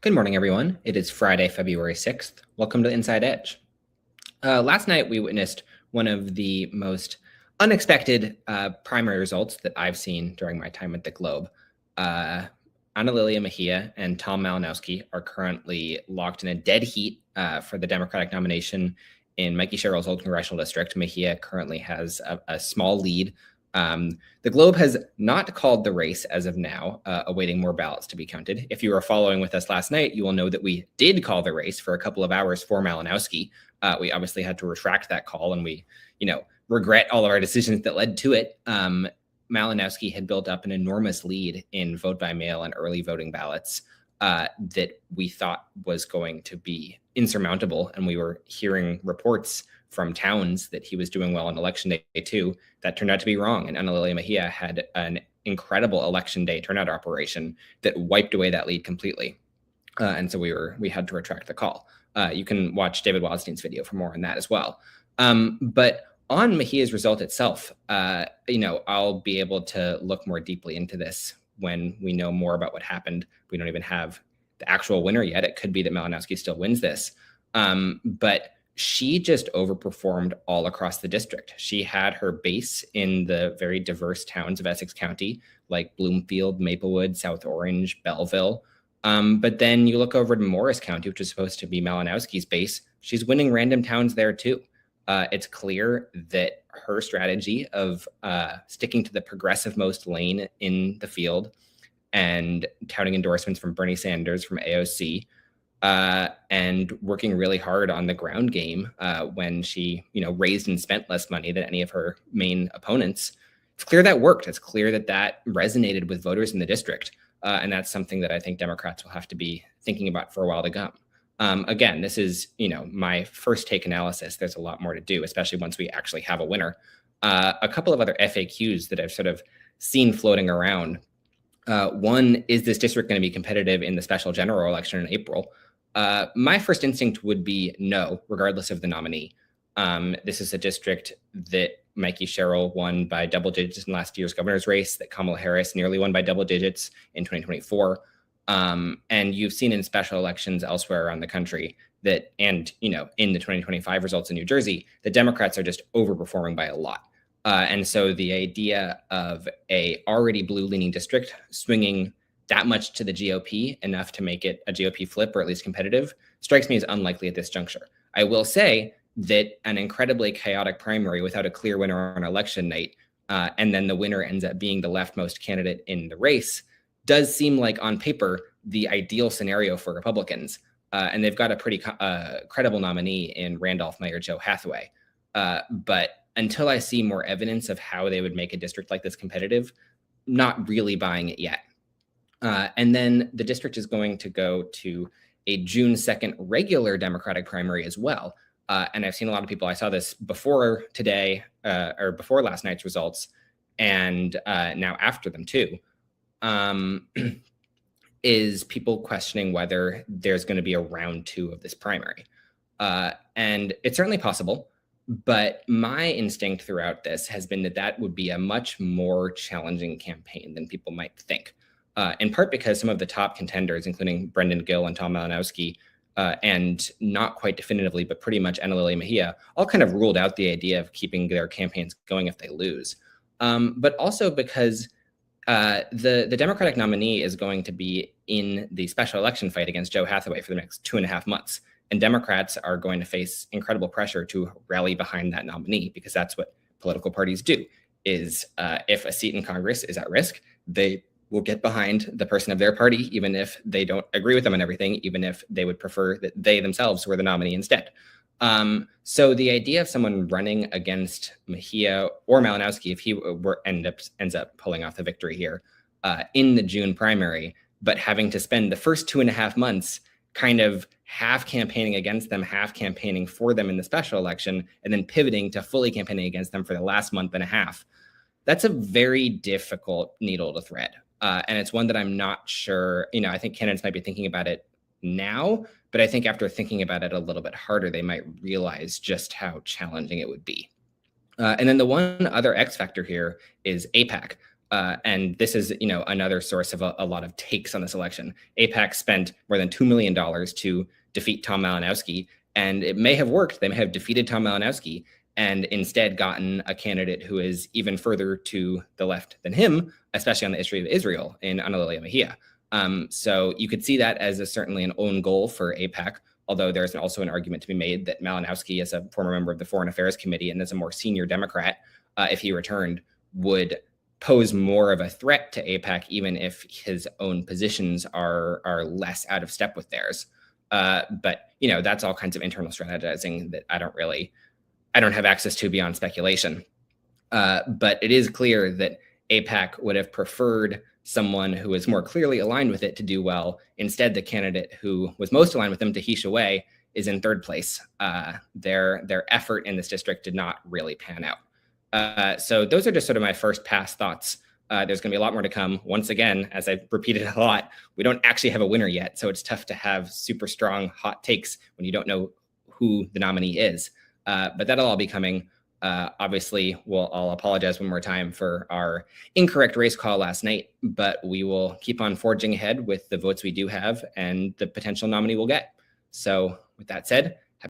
Good morning, everyone. It is Friday, February 6th. Welcome to Inside Edge. Last night, we witnessed one of the most unexpected primary results that I've seen during my time at the Globe. Ana Lilia Mejia and Tom Malinowski are currently locked in a dead heat for the Democratic nomination in Mikey Sherrill's old congressional district. Mejia currently has a small lead. The Globe has not called the race as of now, awaiting more ballots to be counted. If you were following with us last night, you will know that we did call the race for a couple of hours for Malinowski. We obviously had to retract that call, and we, regret all of our decisions that led to it. Malinowski had built up an enormous lead in vote by mail and early voting ballots that we thought was going to be insurmountable. And we were hearing reports from towns that he was doing well on election day too. That turned out to be wrong. And Ana Lilia Mejia had an incredible election day turnout operation that wiped away that lead completely. And so we had to retract the call. You can watch David Wildstein's video for more on that as well. But on Mejia's result itself, I'll be able to look more deeply into this when we know more about what happened. We don't even have the actual winner yet. It could be that Malinowski still wins this. But she just overperformed all across the district. She had her base in the very diverse towns of Essex County, like Bloomfield, Maplewood, South Orange, Belleville. But then you look over to Morris County, which is supposed to be Malinowski's base. She's winning random towns there too. It's clear that her strategy of sticking to the progressive most lane in the field and touting endorsements from Bernie Sanders, from AOC, and working really hard on the ground game when she, raised and spent less money than any of her main opponents. It's clear that worked. It's clear that resonated with voters in the district. And that's something that I think Democrats will have to be thinking about for a while to come. Again, this is, my first take analysis. There's a lot more to do, especially once we actually have a winner. A couple of other FAQs that I've sort of seen floating around. One, is this district going to be competitive in the special general election in April? My first instinct would be no, regardless of the nominee. This is a district that Mikey Sherrill won by double digits in last year's governor's race, that Kamala Harris nearly won by double digits in 2024. And you've seen in special elections elsewhere around the country that, and, in the 2025 results in New Jersey, the Democrats are just overperforming by a lot. And so the idea of a already blue-leaning district swinging that much to the GOP, enough to make it a GOP flip or at least competitive, strikes me as unlikely at this juncture. I will say that an incredibly chaotic primary without a clear winner on election night, and then the winner ends up being the leftmost candidate in the race, does seem like on paper the ideal scenario for Republicans. And they've got a pretty credible nominee in Randolph Mayor Joe Hathaway. But until I see more evidence of how they would make a district like this competitive, not really buying it yet. And then the district is going to go to a June 2nd regular Democratic primary as well. And I've seen a lot of people, I saw this before today, or before last night's results, and now after them too, is people questioning whether there's going to be a round 2 of this primary. And it's certainly possible, but my instinct throughout this has been that would be a much more challenging campaign than people might think. In part because some of the top contenders, including Brendan Gill and Tom Malinowski, and not quite definitively, but pretty much Ana Lilia Mejia, all kind of ruled out the idea of keeping their campaigns going if they lose. But also because the Democratic nominee is going to be in the special election fight against Joe Hathaway for the next 2.5 months. And Democrats are going to face incredible pressure to rally behind that nominee, because that's what political parties do, is if a seat in Congress is at risk, they will get behind the person of their party, even if they don't agree with them on everything, even if they would prefer that they themselves were the nominee instead. So the idea of someone running against Mejia or Malinowski, if he ends up pulling off the victory here in the June primary, but having to spend the first 2.5 months kind of half campaigning against them, half campaigning for them in the special election, and then pivoting to fully campaigning against them for the last month and a half, that's a very difficult needle to thread. And it's one that I'm not sure, I think candidates might be thinking about it now, but I think after thinking about it a little bit harder, they might realize just how challenging it would be. And then the one other X factor here is AIPAC. And this is, another source of a lot of takes on this election. AIPAC spent more than $2 million to defeat Tom Malinowski, and it may have worked. They may have defeated Tom Malinowski and instead gotten a candidate who is even further to the left than him, especially on the issue of Israel, in Ana Lilia Mejia. So you could see that as certainly an own goal for AIPAC, although there's also an argument to be made that Malinowski, as a former member of the Foreign Affairs Committee and as a more senior Democrat, if he returned, would pose more of a threat to AIPAC, even if his own positions are less out of step with theirs. But that's all kinds of internal strategizing that I don't have access to beyond speculation. But it is clear that AIPAC would have preferred someone who is more clearly aligned with it to do well. Instead, the candidate who was most aligned with them, Tahisha Way, is in third place. Their effort in this district did not really pan out. So those are just sort of my first pass thoughts. There's going to be a lot more to come. Once again, as I've repeated a lot, we don't actually have a winner yet. So it's tough to have super strong hot takes when you don't know who the nominee is. But that'll all be coming. Obviously, I'll apologize one more time for our incorrect race call last night, but we will keep on forging ahead with the votes we do have and the potential nominee we'll get. So with that said,